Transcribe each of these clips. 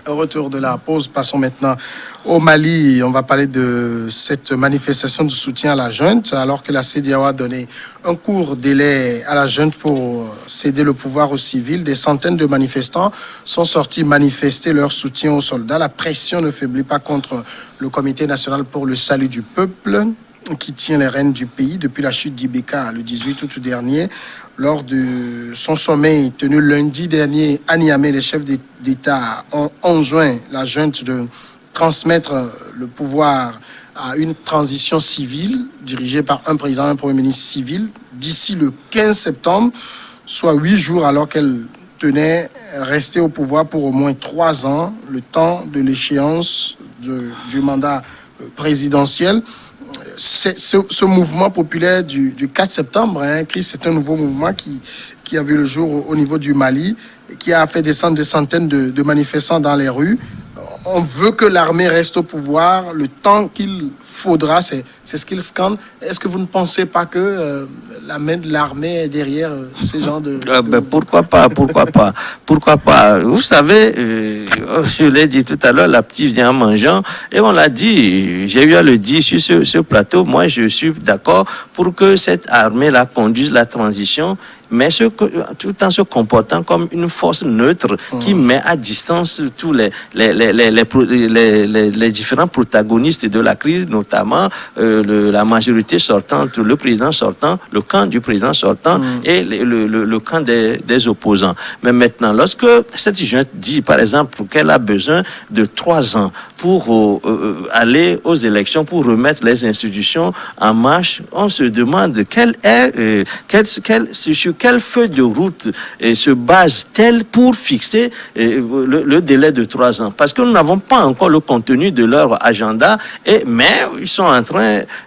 Au retour de la pause, passons maintenant au Mali. On va parler de cette manifestation de soutien à la junte, alors que la CEDEAO a donné un court délai à la junte pour céder le pouvoir aux civils. Des centaines de manifestants sont sortis manifester leur soutien aux soldats. La pression ne faiblit pas contre le Comité national pour le salut du peuple, qui tient les rênes du pays depuis la chute d'Ibeka le 18 août dernier. Lors de son sommet tenu lundi dernier à Niamey, les chefs d'État ont enjoint la junte de transmettre le pouvoir à une transition civile dirigée par un président et un premier ministre civil d'ici le 15 septembre, soit 8 jours alors qu'elle tenait rester au pouvoir pour au moins 3 ans, le temps de l'échéance du mandat présidentiel. Ce mouvement populaire du 4 septembre, Chris, c'est un nouveau mouvement qui a vu le jour au niveau du Mali, qui a fait descendre des centaines de manifestants dans les rues. On veut que l'armée reste au pouvoir le temps qu'il faudra, c'est ce qu'ils scandent. Est-ce que vous ne pensez pas que la main de l'armée est derrière ces gens de... Pourquoi pas. Vous savez, je l'ai dit tout à l'heure, la petite vient en mangeant, et on l'a dit, j'ai eu à le dire sur ce plateau, moi je suis d'accord pour que cette armée-là conduise la transition, mais tout en se comportant comme une force neutre qui met à distance tous les différents protagonistes de la crise, notamment la majorité sortante, le président sortant, le camp du président sortant et le camp des opposants. Mais maintenant, lorsque cette junte dit, par exemple, qu'elle a besoin de 3 ans pour aller aux élections, pour remettre les institutions en marche, on se demande sur quelle feuille de route se base-t-elle pour fixer le délai de 3 ans? Parce que nous n'avons pas encore le contenu de leur agenda, mais ils sont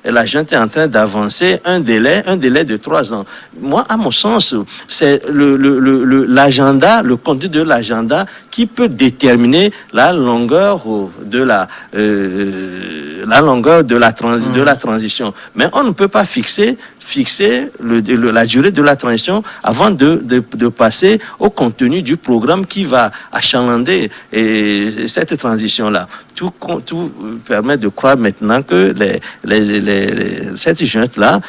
la junte est en train d'avancer un délai de 3 ans. Moi, à mon sens, c'est l'agenda, le contenu de l'agenda qui peut déterminer la longueur de la transition. Mais on ne peut pas fixer la durée de la transition avant de passer au contenu du programme qui va achalander cette transition-là. Tout permet de croire maintenant que cette junte-là,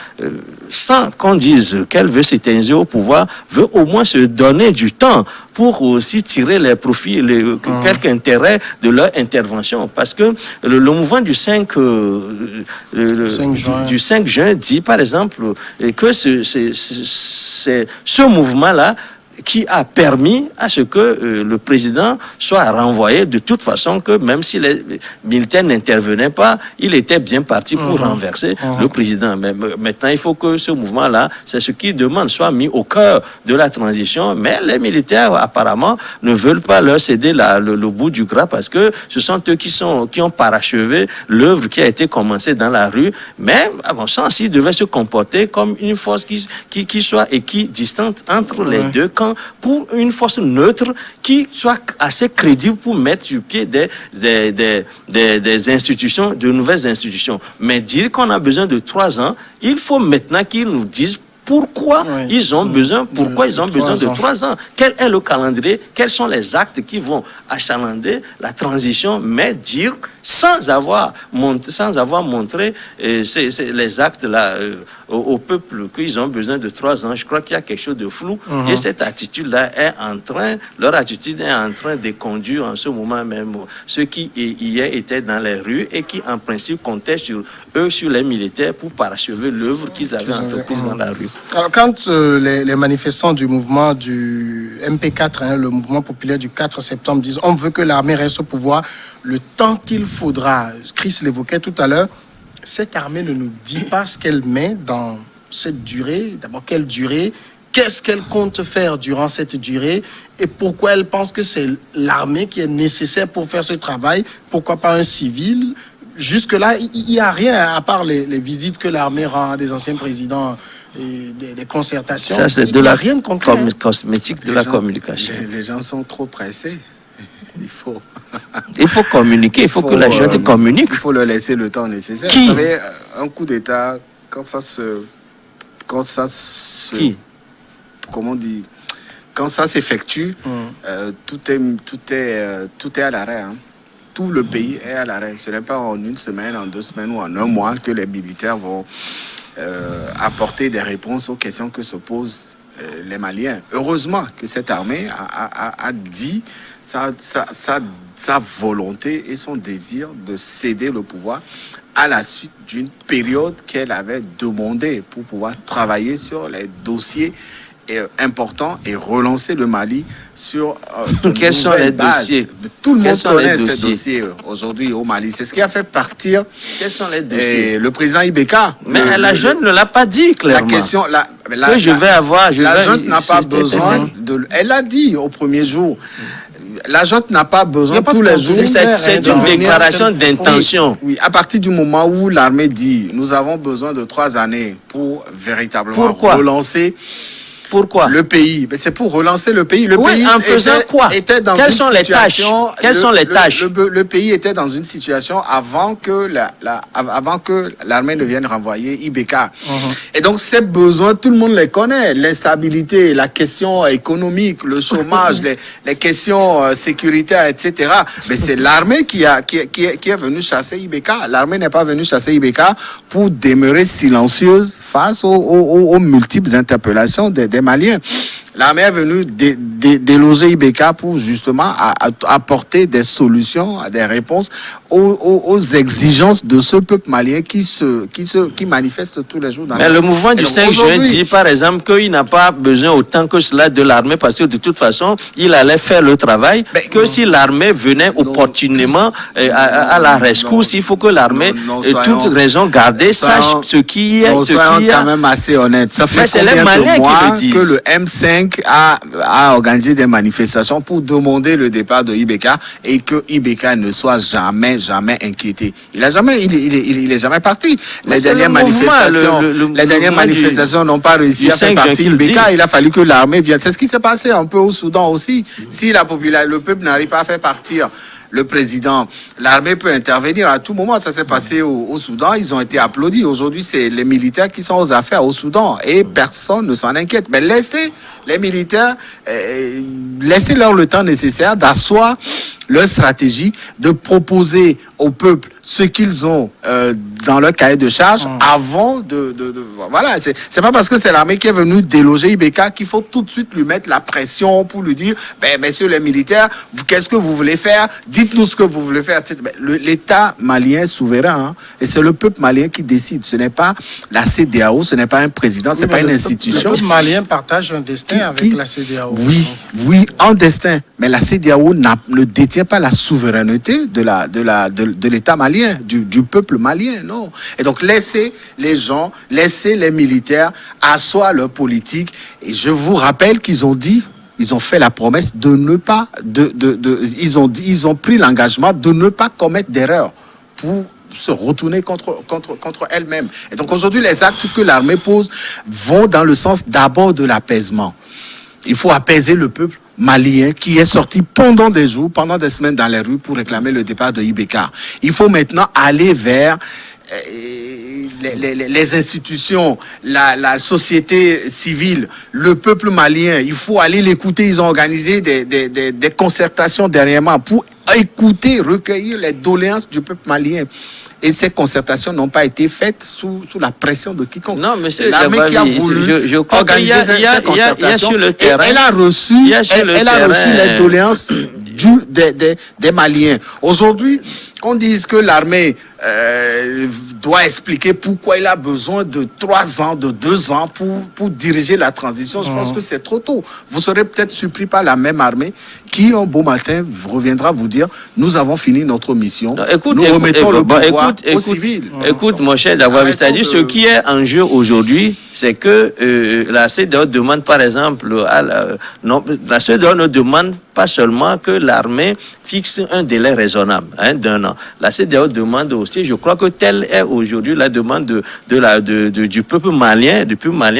sans qu'on dise qu'elle veut s'éteindre au pouvoir, veut au moins se donner du temps pour aussi tirer les profits, quelques intérêts de leur intervention. Parce que le mouvement du 5 juin dit, par exemple, que c'est ce mouvement-là qui a permis à ce que le président soit renvoyé, de toute façon que même si les militaires n'intervenaient pas, il était bien parti pour renverser le président. Mais maintenant, il faut que ce mouvement-là, c'est ce qu'il demande, soit mis au cœur de la transition. Mais les militaires, apparemment, ne veulent pas leur céder le bout du gras parce que ce sont eux qui ont parachevé l'œuvre qui a été commencée dans la rue. Mais, à mon sens, ils devaient se comporter comme une force qui soit équidistante entre les deux camps, pour une force neutre qui soit assez crédible pour mettre sur pied des institutions, de nouvelles institutions. Mais dire qu'on a besoin de 3 ans, il faut maintenant qu'ils nous disent pourquoi ils ont besoin de 3 ans. Quel est le calendrier? Quels sont les actes qui vont achalander la transition? Mais dire sans avoir montré les actes là au peuple qu'ils ont besoin de 3 ans. Je crois qu'il y a quelque chose de flou et cette attitude-là leur attitude est en train de conduire en ce moment même ceux qui hier étaient dans les rues et qui en principe comptaient sur les militaires pour parachever l'œuvre qu'ils avaient entreprise dans la rue. Alors, quand les manifestants du mouvement du MP4, le mouvement populaire du 4 septembre, disent on veut que l'armée reste au pouvoir le temps qu'il faudra, Chris l'évoquait tout à l'heure, cette armée ne nous dit pas ce qu'elle met dans cette durée. D'abord, quelle durée? Qu'est-ce qu'elle compte faire durant cette durée? Et pourquoi elle pense que c'est l'armée qui est nécessaire pour faire ce travail? Pourquoi pas un civil? Jusque-là, il n'y a rien à part les visites que l'armée rend à des anciens présidents et des concertations. Ça, c'est rien de concret. Cosmétique de la communication. Les gens sont trop pressés. Il faut communiquer, il faut que la junte communique. Il faut leur laisser le temps nécessaire. Qui? Vous savez, un coup d'État, quand ça se... Qui? Comment on dit? quand ça s'effectue, tout est à l'arrêt. Hein. Tout le pays est à l'arrêt. Ce n'est pas en une semaine, en 2 semaines ou en un mois que les militaires vont apporter des réponses aux questions que se posent les Maliens. Heureusement que cette armée a dit sa volonté et son désir de céder le pouvoir à la suite d'une période qu'elle avait demandée pour pouvoir travailler sur les dossiers important et relancer le Mali sur quels sont les dossiers? Tout le monde connaît ces dossiers aujourd'hui au Mali. C'est ce qui a fait partir. Quels sont les dossiers? Le président Ibeka. Mais la jeune ne l'a pas dit clairement. La question, la jeune n'a pas besoin de. Elle l'a dit au premier jour. La junte n'a pas besoin tous les jours. C'est une déclaration d'intention. Oui, à partir du moment où l'armée dit nous avons besoin de 3 années pour véritablement relancer. Pourquoi? Le pays. Mais c'est pour relancer le pays. Le pays en faisant quoi? Quelles sont les tâches? Quelles sont les tâches? Le pays était dans une situation avant que l'armée ne vienne renvoyer Ibeka. Et donc, ces besoins, tout le monde les connaît. L'instabilité, la question économique, le chômage, les questions sécuritaires, etc. Mais c'est l'armée qui est venue chasser Ibeka. L'armée n'est pas venue chasser Ibeka pour demeurer silencieuse face aux multiples interpellations des Maliens. L'armée est venue déloger Ibeka pour justement apporter des solutions, des réponses aux exigences de ce peuple malien qui manifeste tous les jours. Mais le mouvement du 5 juin dit par exemple qu'il n'a pas besoin autant que cela de l'armée parce que de toute façon, il allait faire le travail, si l'armée venait opportunément à la rescousse, il faut que l'armée, toute raison gardée, sache ce qui est. Soyons quand même assez honnêtes. Ça fait combien de mois que le M5 a organisé des manifestations pour demander le départ de Ibeka et que Ibeka ne soit jamais inquiété. Il est jamais parti. Les dernières manifestations n'ont pas réussi à faire partir Ibeka. Il a fallu que l'armée vienne. C'est ce qui s'est passé un peu au Soudan aussi. Si le peuple n'arrive pas à faire partir le président, l'armée peut intervenir à tout moment. Ça s'est passé au Soudan, ils ont été applaudis. Aujourd'hui, c'est les militaires qui sont aux affaires au Soudan et personne ne s'en inquiète. Mais laissez les militaires, laissez-leur le temps nécessaire d'asseoir leur stratégie, de proposer au peuple ce qu'ils ont dans leur cahier de charge avant voilà, c'est pas parce que c'est l'armée qui est venue déloger Ibeka qu'il faut tout de suite lui mettre la pression pour lui dire messieurs les militaires, qu'est-ce que vous voulez faire, dites-nous ce que vous voulez faire. L'État malien est souverain, hein, et c'est le peuple malien qui décide. Ce n'est pas la CEDEAO, ce n'est pas un président, c'est pas une institution. Le peuple malien partage un destin avec la CEDEAO. Oui, un destin, mais la CEDEAO ne détient pas la souveraineté de l'État malien, du peuple malien, non. Et donc laissez les gens, laissez les militaires asseoir leur politique. Et je vous rappelle qu'ils ont dit, ils ont fait la promesse de ne pas, ils ont pris l'engagement de ne pas commettre d'erreur pour se retourner contre elle-même. Et donc aujourd'hui, les actes que l'armée pose vont dans le sens d'abord de l'apaisement. Il faut apaiser le peuple malien qui est sorti pendant des jours, pendant des semaines dans les rues pour réclamer le départ de Ibeka. Il faut maintenant aller vers les institutions, la société civile, le peuple malien. Il faut aller l'écouter. Ils ont organisé des concertations dernièrement pour écouter, recueillir les doléances du peuple malien. Et ces concertations n'ont pas été faites sous la pression de quiconque. Non, monsieur l'armée qui a voulu organiser ces concertations. Sur le terrain, elle a reçu les doléances des Maliens. Aujourd'hui, qu'on dise que l'armée doit expliquer pourquoi il a besoin de 3 ans, de 2 ans pour diriger la transition, je pense que c'est trop tôt. Vous serez peut-être surpris par la même armée qui, un beau matin, reviendra vous dire nous avons fini notre mission. Non, nous remettons le pouvoir aux civils. Écoute, mon cher Dawa, c'est-à-dire ce qui est en jeu aujourd'hui, c'est que la CEDEAO demande, par exemple, la CEDEAO ne demande pas seulement que l'armée fixe un délai raisonnable d'1 an. La CEDEAO demande aussi, je crois que telle est aujourd'hui la demande du peuple malien,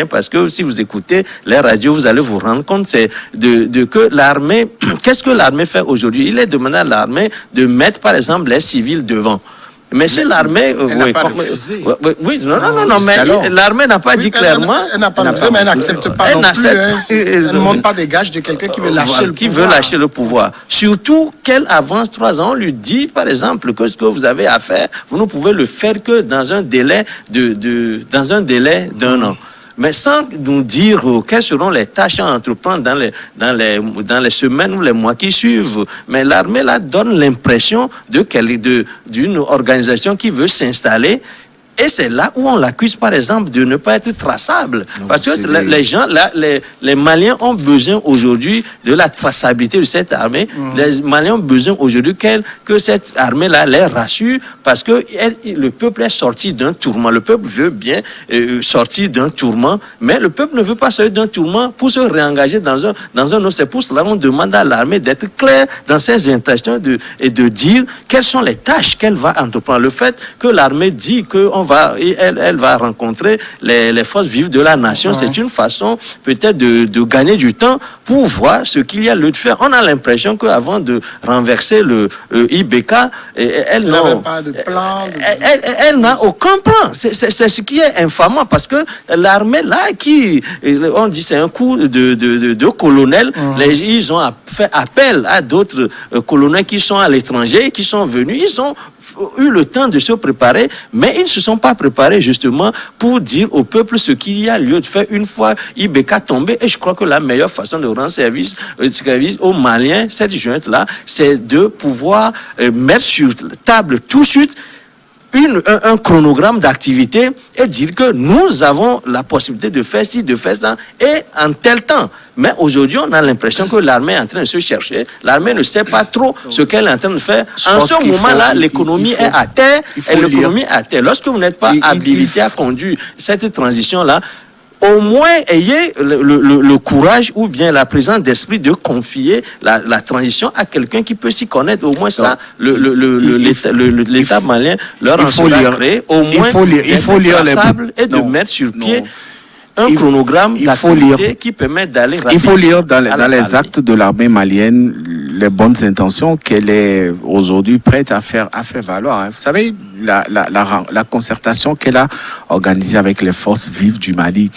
parce que si vous écoutez les radios, vous allez vous rendre compte, c'est que l'armée, qu'est-ce que l'armée fait aujourd'hui? Il est demandé à l'armée de mettre, par exemple, les civils devant. Mais si l'armée... oui, non, mais l'armée n'a pas dit clairement... Elle n'a pas refusé, mais elle n'accepte pas non plus. Elle ne montre pas des gages de quelqu'un qui veut lâcher le pouvoir. Qui veut lâcher le pouvoir. Surtout qu'elle avance 3 ans. On lui dit, par exemple, que ce que vous avez à faire, vous ne pouvez le faire que dans un délai d'un an. Mais sans nous dire quelles seront les tâches à entreprendre dans les semaines ou les mois qui suivent. Mais l'armée là donne l'impression d'une organisation qui veut s'installer. Et c'est là où on l'accuse, par exemple, de ne pas être traçable. Donc, parce que les gens, les Maliens ont besoin aujourd'hui de la traçabilité de cette armée. Les Maliens ont besoin aujourd'hui que cette armée-là les rassure, parce que le peuple est sorti d'un tourment. Le peuple veut bien sortir d'un tourment, mais le peuple ne veut pas sortir d'un tourment pour se réengager dans un autre. C'est pour cela qu'on demande à l'armée d'être claire dans ses intentions et de dire quelles sont les tâches qu'elle va entreprendre. Le fait que l'armée dit elle va rencontrer les forces vives de la nation. C'est une façon peut-être de gagner du temps pour voir ce qu'il y a lieu de faire. On a l'impression qu'avant de renverser le IBK, elle n'avait pas de plan. Elle n'a aucun plan. C'est ce qui est infamant, parce que l'armée là, on dit c'est un coup de colonel. Ils ont fait appel à d'autres colonels qui sont à l'étranger, qui sont venus. Ils ont eu le temps de se préparer, mais ils ne se sont pas préparés justement pour dire au peuple ce qu'il y a lieu de faire une fois IBK tombé. Et je crois que la meilleure façon de rendre service aux Maliens, cette junte-là, c'est de pouvoir mettre sur la table tout de suite un chronogramme d'activité et dire que nous avons la possibilité de faire ci, de faire ça, et en tel temps. Mais aujourd'hui, on a l'impression que l'armée est en train de se chercher. L'armée ne sait pas trop ce qu'elle est en train de faire. En ce moment-là, l'économie est à terre. Et l'économie est à terre. Lorsque vous n'êtes pas habilité à conduire cette transition-là, au moins ayez le courage ou bien la présence d'esprit de confier la transition à quelqu'un qui peut s'y connaître. Au moins ça, l'État malien leur en sera créé. Au moins il faut lire et de mettre sur pied un chronogramme d'activité qui permet d'aller rapidement. Il faut lire dans les actes de l'armée malienne les bonnes intentions qu'elle est aujourd'hui prête à faire valoir. Vous savez, la concertation qu'elle a organisée avec les forces vives du Mali,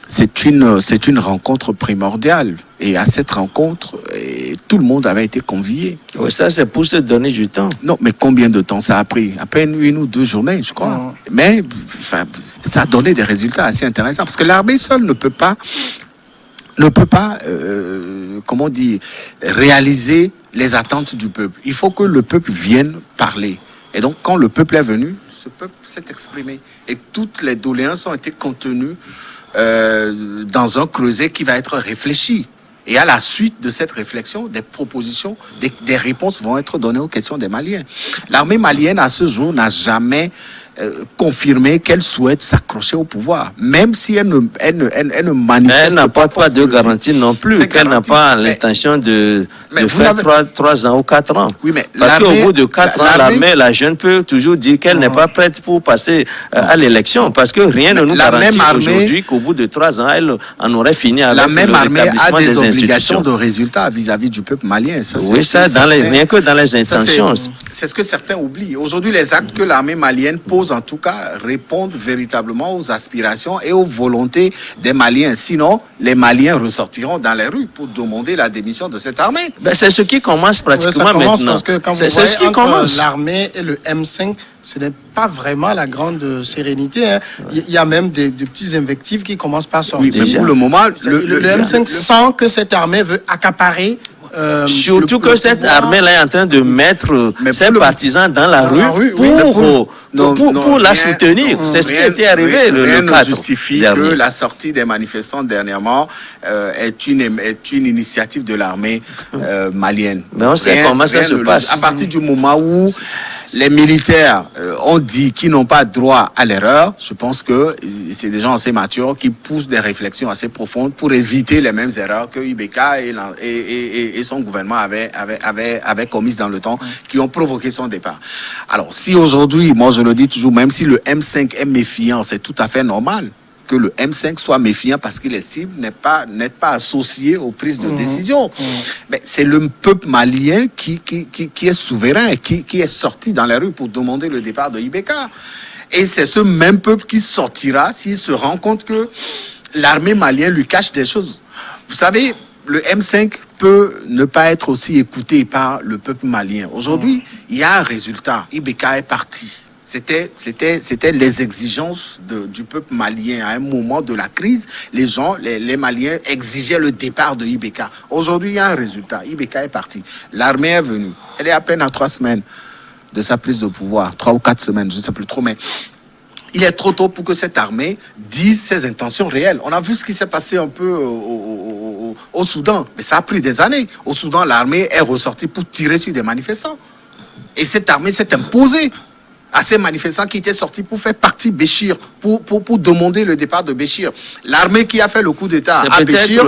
c'est une rencontre primordiale. Et à cette rencontre, tout le monde avait été convié. Oui, ça, c'est pour se donner du temps. Non, mais combien de temps ça a pris? À peine 1 ou 2 journées, je crois. Mais ça a donné des résultats assez intéressants. Parce que l'armée seule ne peut pas réaliser les attentes du peuple. Il faut que le peuple vienne parler. Et donc, quand le peuple est venu, ce peuple s'est exprimé. Et toutes les doléances ont été contenues dans un creuset qui va être réfléchi. Et à la suite de cette réflexion, des propositions, des réponses vont être données aux questions des Maliens. L'armée malienne, à ce jour, n'a jamais confirmé qu'elle souhaite s'accrocher au pouvoir, même si elle ne manifeste elle n'a pas de garantie non plus, qu'elle n'a pas l'intention de faire 3 ans ou 4 ans. Oui, mais parce qu'au bout de 4 ans, l'armée, la jeune peut toujours dire qu'elle n'est pas prête pour passer à l'élection, parce que rien ne nous garantit aujourd'hui qu'au bout de 3 ans, elle en aurait fini avec le rétablissement des obligations de résultats vis-à-vis du peuple malien. Ça, rien que dans les intentions. C'est ce que certains oublient. Aujourd'hui, les actes que l'armée malienne pose, en tout cas, répondent véritablement aux aspirations et aux volontés des Maliens. Sinon, les Maliens ressortiront dans les rues pour demander la démission de cette armée. C'est ce qui commence pratiquement maintenant. Parce que quand vous voyez entre l'armée et le M5, ce n'est pas vraiment la grande sérénité. Hein. Il y a même des petits invectives qui commencent par sortir. Oui, pour le moment, le M5 sent que cette armée veut accaparer. Surtout que cette armée-là est en train de mettre ses partisans dans la rue pour la soutenir. C'est ce qui était arrivé le 4 ne justifie dernier. Que la sortie des manifestants dernièrement est une initiative de l'armée malienne. Mais on sait comment ça se passe. À partir du moment où les militaires ont dit qu'ils n'ont pas droit à l'erreur, je pense que c'est des gens assez matures qui poussent des réflexions assez profondes pour éviter les mêmes erreurs que IBK et son gouvernement avait commises dans le temps, qui ont provoqué son départ. Alors, si aujourd'hui, moi je le dis toujours, même si le M5 est méfiant, c'est tout à fait normal que le M5 soit méfiant parce qu'il estime n'est pas associé aux prises de décision. Mais c'est le peuple malien qui est souverain et qui est sorti dans les rues pour demander le départ de IBK. Et c'est ce même peuple qui sortira s'il se rend compte que l'armée malienne lui cache des choses. Vous savez, le M5 peut ne pas être aussi écouté par le peuple malien. Aujourd'hui, il y a un résultat. IBK est parti. C'était les exigences du peuple malien. À un moment de la crise, les Maliens exigeaient le départ de IBK. Aujourd'hui, il y a un résultat. IBK est parti. L'armée est venue. Elle est à peine à 3 semaines de sa prise de pouvoir. 3 ou 4 semaines, je ne sais plus trop, mais il est trop tôt pour que cette armée dise ses intentions réelles. On a vu ce qui s'est passé un peu au Soudan, mais ça a pris des années. Au Soudan, l'armée est ressortie pour tirer sur des manifestants. Et cette armée s'est imposée à ces manifestants qui étaient sortis pour faire partie Béchir, pour demander le départ de Béchir. L'armée qui a fait le coup d'État à Béchir,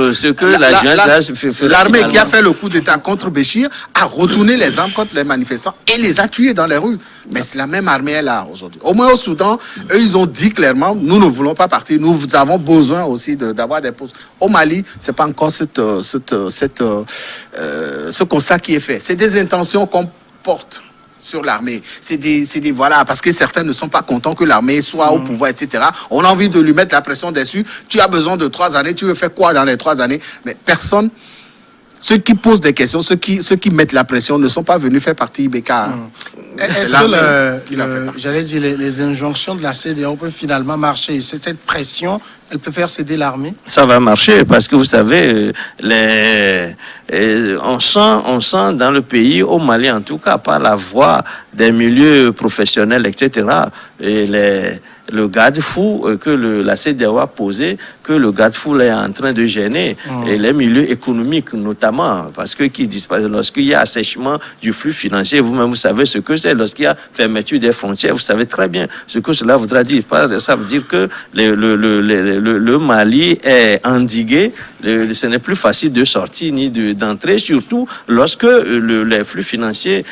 l'armée qui a fait le coup d'État contre Béchir a retourné les armes contre les manifestants et les a tués dans les rues. Mais c'est la même armée est là aujourd'hui. Au moins au Soudan, eux, ils ont dit clairement, nous ne voulons pas partir, nous avons besoin aussi d'avoir des postes. Au Mali, c'est pas encore ce constat qui est fait. C'est des intentions qu'on porte sur l'armée. C'est des voilà, parce que certains ne sont pas contents que l'armée soit au pouvoir, etc. On a envie de lui mettre la pression dessus. Tu as besoin de 3 années, tu veux faire quoi dans les 3 années? Mais personne, ceux qui posent des questions, ceux qui mettent la pression ne sont pas venus faire partie IBK. Est-ce que j'allais dire les injonctions de la CEDEAO peuvent finalement marcher? Cette pression, elle peut faire céder l'armée? Ça va marcher parce que vous savez, on sent dans le pays, au Mali en tout cas, par la voix des milieux professionnels, etc., et le garde-fou que la CEDEAO a posé, que le garde-fou est en train de gêner, et les milieux économiques notamment, parce que qui disparaissent lorsqu'il y a assèchement du flux financier, vous-même vous savez ce que c'est, lorsqu'il y a fermeture des frontières, vous savez très bien ce que cela voudra dire. Ça veut dire que le Mali est endigué, ce n'est plus facile de sortir ni d'entrer, surtout lorsque les flux financiers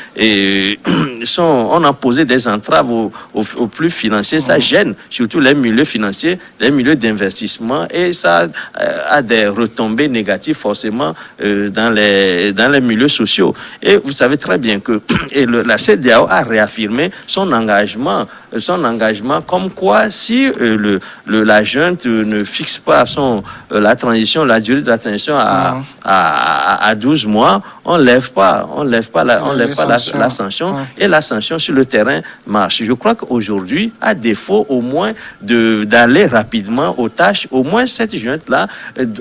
on a posé des entraves aux flux financiers, ça gêne surtout les milieux financiers, les milieux d'investissement, et ça a des retombées négatives forcément dans les milieux sociaux. Et vous savez très bien que la CEDEAO a réaffirmé son engagement comme quoi si la junte ne fixe pas la durée de la transition à 12 mois, on lève pas la sanction, et la sanction sur le terrain marche. Je crois qu'aujourd'hui, à défaut au moins d'aller rapidement aux tâches, au moins cette junte-là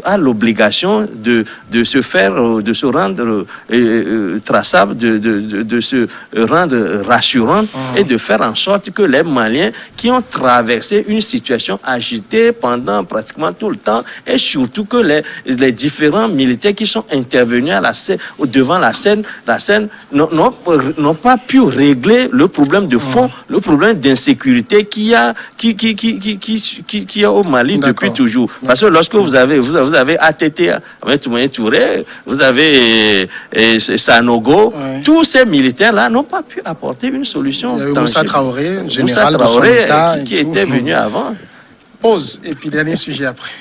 a l'obligation de se rendre traçable, de se rendre rassurante, et de faire en sorte que les Maliens qui ont traversé une situation agitée pendant pratiquement tout le temps, et surtout que les différents militaires qui sont intervenus devant la scène n'ont pas pu régler le problème de fond, le problème d'insécurité qu'il y a au Mali depuis toujours. Parce que lorsque vous avez ATT, Touré, vous avez Sanogo, tous ces militaires-là n'ont pas pu apporter une solution. Il y a eu Moussa Traoré, général de son état, qui était venu avant. Pause, et puis dernier sujet après.